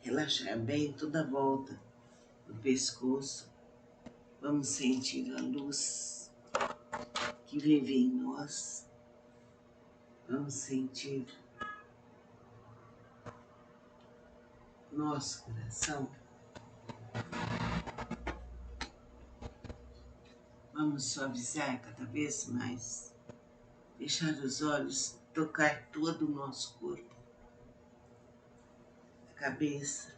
Relaxar bem toda a volta do pescoço. Vamos sentir a luz que vive em nós. Vamos sentir nosso coração. Vamos suavizar cada vez mais. Deixar os olhos tocar todo o nosso corpo. A cabeça,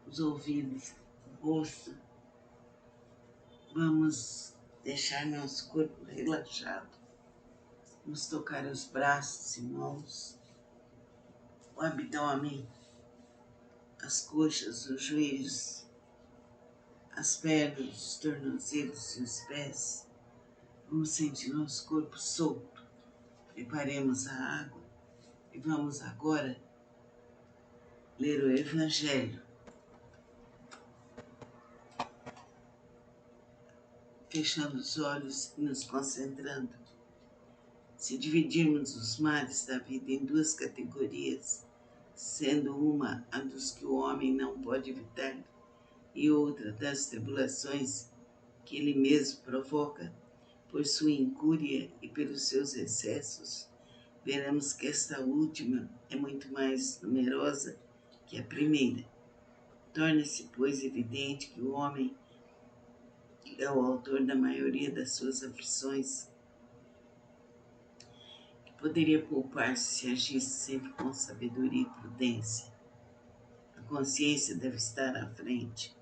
os ouvidos, o rosto. Vamos deixar nosso corpo relaxado. Vamos tocar os braços e mãos, o abdômen, as coxas, os joelhos, as pernas, os tornozelos e os pés. Vamos sentir nosso corpo solto. Preparemos a água e vamos agora ler o Evangelho. Fechando os olhos e nos concentrando. Se dividirmos os males da vida em duas categorias, sendo uma a dos que o homem não pode evitar e outra das tribulações que ele mesmo provoca por sua incúria e pelos seus excessos, veremos que esta última é muito mais numerosa que a primeira. Torna-se, pois, evidente que o homem é o autor da maioria das suas aflições, que poderia poupar-se se agisse sempre com sabedoria e prudência. A consciência deve estar à frente.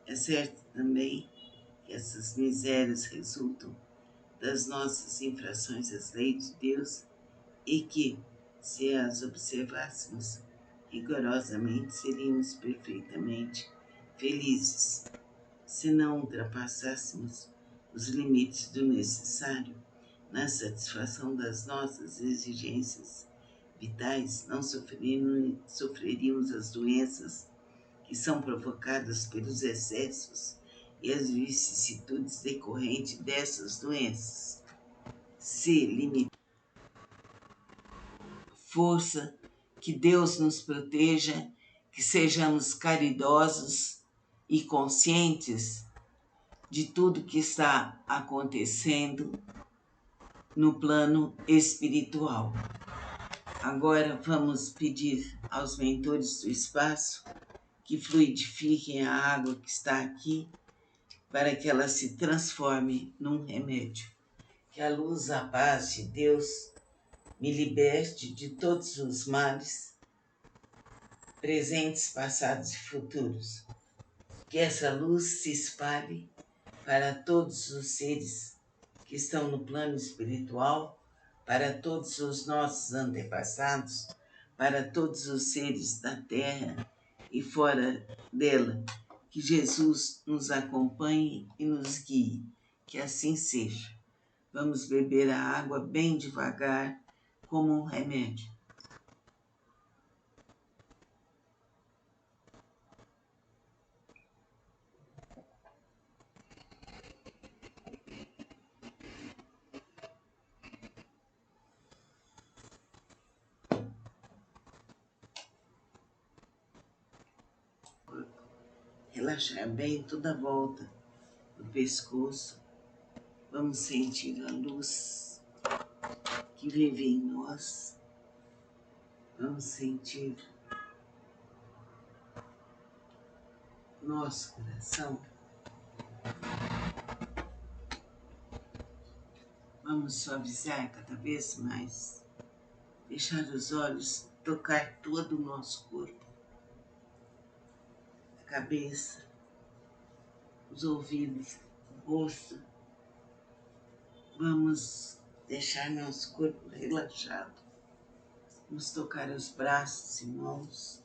É certo também que essas misérias resultam das nossas infrações às leis de Deus e que, se as observássemos rigorosamente, seríamos perfeitamente felizes. Se não ultrapassássemos os limites do necessário na satisfação das nossas exigências vitais, não sofreríamos as doenças que são provocadas pelos excessos e as vicissitudes decorrentes dessas doenças. Se limitar força, que Deus nos proteja, que sejamos caridosos e conscientes de tudo que está acontecendo no plano espiritual. Agora vamos pedir aos mentores do espaço que fluidifiquem a água que está aqui para que ela se transforme num remédio. Que a luz, a paz de Deus me liberte de todos os males, presentes, passados e futuros. Que essa luz se espalhe para todos os seres que estão no plano espiritual, para todos os nossos antepassados, para todos os seres da Terra e fora dela. Que Jesus nos acompanhe e nos guie. Que assim seja. Vamos beber a água bem devagar, como um remédio. Relaxar bem toda a volta do pescoço. Vamos sentir a luz que vive em nós. Vamos sentir nosso coração. Vamos suavizar cada vez mais. Deixar os olhos tocar todo o nosso corpo. A cabeça, os ouvidos, o rosto. Vamos deixar nosso corpo relaxado. Vamos tocar os braços e mãos,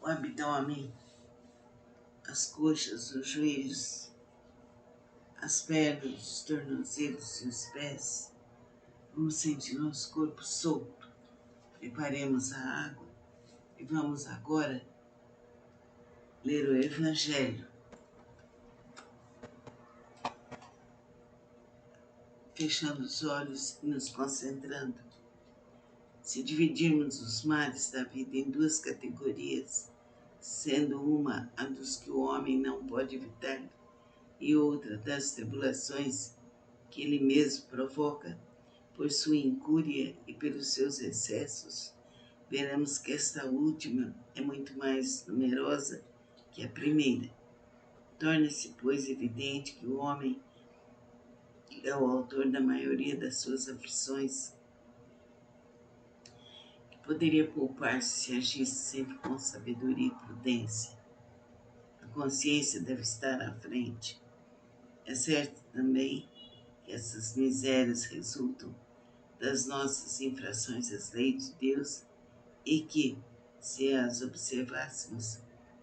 o abdômen, as coxas, os joelhos, as pernas, os tornozelos e os pés. Vamos sentir nosso corpo solto. Preparemos a água e vamos agora ler o Evangelho. Fechando os olhos e nos concentrando. Se dividirmos os males da vida em duas categorias, sendo uma a dos que o homem não pode evitar e outra das tribulações que ele mesmo provoca por sua incúria e pelos seus excessos, veremos que esta última é muito mais numerosa que a primeira. Torna-se, pois, evidente que o homem é o autor da maioria das suas aflições, que poderia poupar-se se agisse sempre com sabedoria e prudência. A consciência deve estar à frente. É certo também que essas misérias resultam das nossas infrações às leis de Deus e que, se as observássemos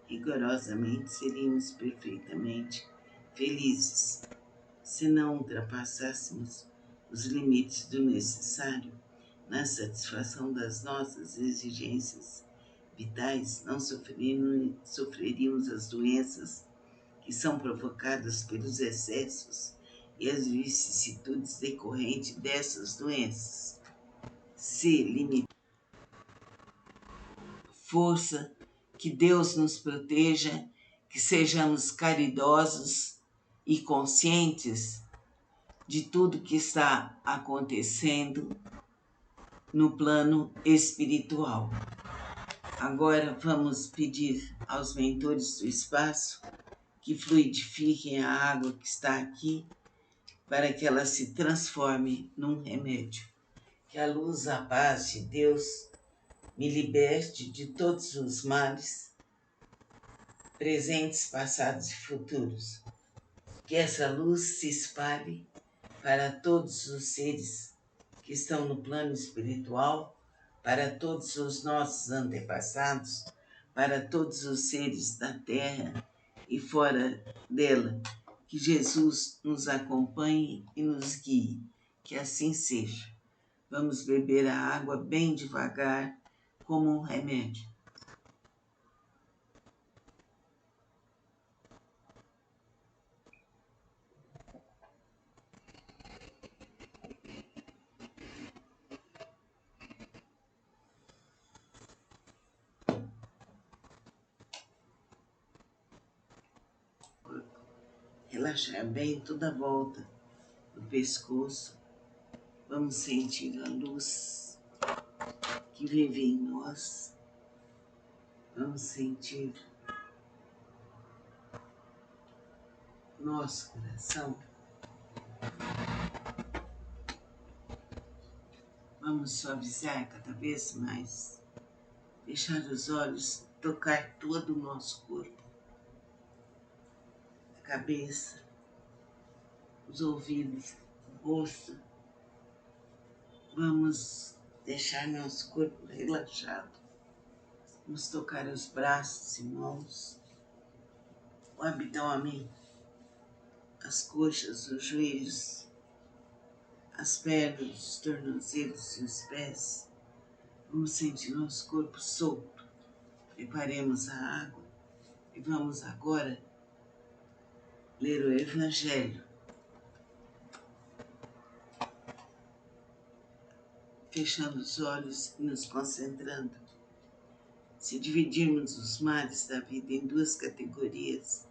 rigorosamente, seríamos perfeitamente felizes. Se não ultrapassássemos os limites do necessário na satisfação das nossas exigências vitais, não sofreríamos as doenças que são provocadas pelos excessos e as vicissitudes decorrentes dessas doenças. Se limitar força, que Deus nos proteja, que sejamos caridosos e conscientes de tudo que está acontecendo no plano espiritual. Agora vamos pedir aos mentores do espaço que fluidifiquem a água que está aqui para que ela se transforme num remédio. Que a luz, a paz de Deus me liberte de todos os males, presentes, passados e futuros. Que essa luz se espalhe para todos os seres que estão no plano espiritual, para todos os nossos antepassados, para todos os seres da terra e fora dela. Que Jesus nos acompanhe e nos guie. Que assim seja. Vamos beber a água bem devagar, como um remédio. Relaxar bem toda a volta do pescoço. Vamos sentir a luz que vive em nós. Vamos sentir nosso coração. Vamos suavizar cada vez mais. Fechar os olhos, tocar todo o nosso corpo. A cabeça, os ouvidos, o rosto. Vamos deixar nosso corpo relaxado. Vamos tocar os braços e mãos, o abdômen, as coxas, os joelhos, as pernas, os tornozelos e os pés. Vamos sentir nosso corpo solto. Preparemos a água e vamos agora ler o Evangelho. Fechando os olhos e nos concentrando. Se dividirmos os males da vida em duas categorias,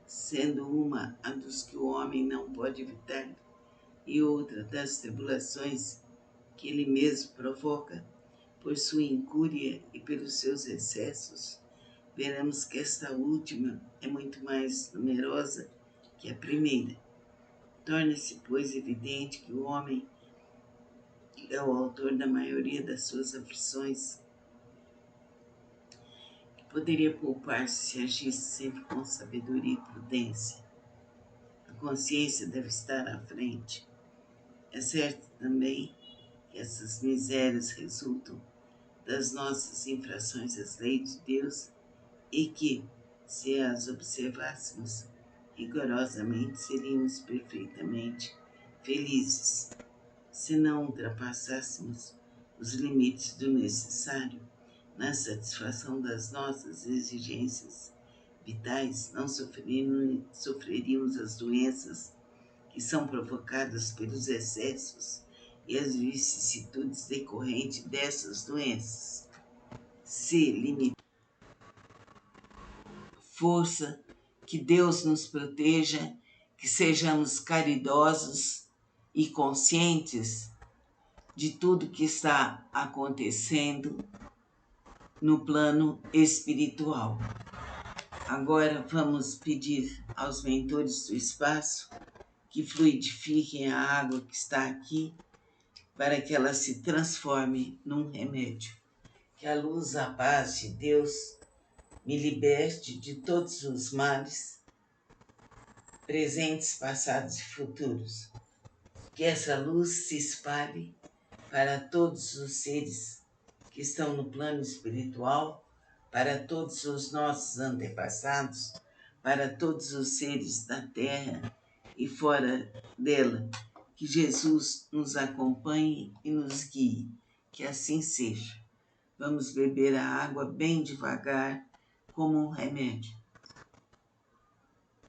sendo uma a dos que o homem não pode evitar e outra das tribulações que ele mesmo provoca por sua incúria e pelos seus excessos, veremos que esta última é muito mais numerosa que a primeira. Torna-se, pois, evidente que o homem é o autor da maioria das suas aflições, que poderia poupar-se se agisse sempre com sabedoria e prudência. A consciência deve estar à frente. É certo também que essas misérias resultam das nossas infrações às leis de Deus e que, se as observássemos rigorosamente, seríamos perfeitamente felizes. Se não ultrapassássemos os limites do necessário na satisfação das nossas exigências vitais, não sofreríamos as doenças que são provocadas pelos excessos e as vicissitudes decorrentes dessas doenças. Se limita. Força, que Deus nos proteja, que sejamos caridosos e conscientes de tudo que está acontecendo no plano espiritual. Agora vamos pedir aos mentores do espaço que fluidifiquem a água que está aqui para que ela se transforme num remédio. Que a luz, a paz de Deus me liberte de todos os males, presentes, passados e futuros. Que essa luz se espalhe para todos os seres que estão no plano espiritual, para todos os nossos antepassados, para todos os seres da terra e fora dela. Que Jesus nos acompanhe e nos guie. Que assim seja. Vamos beber a água bem devagar, como um remédio.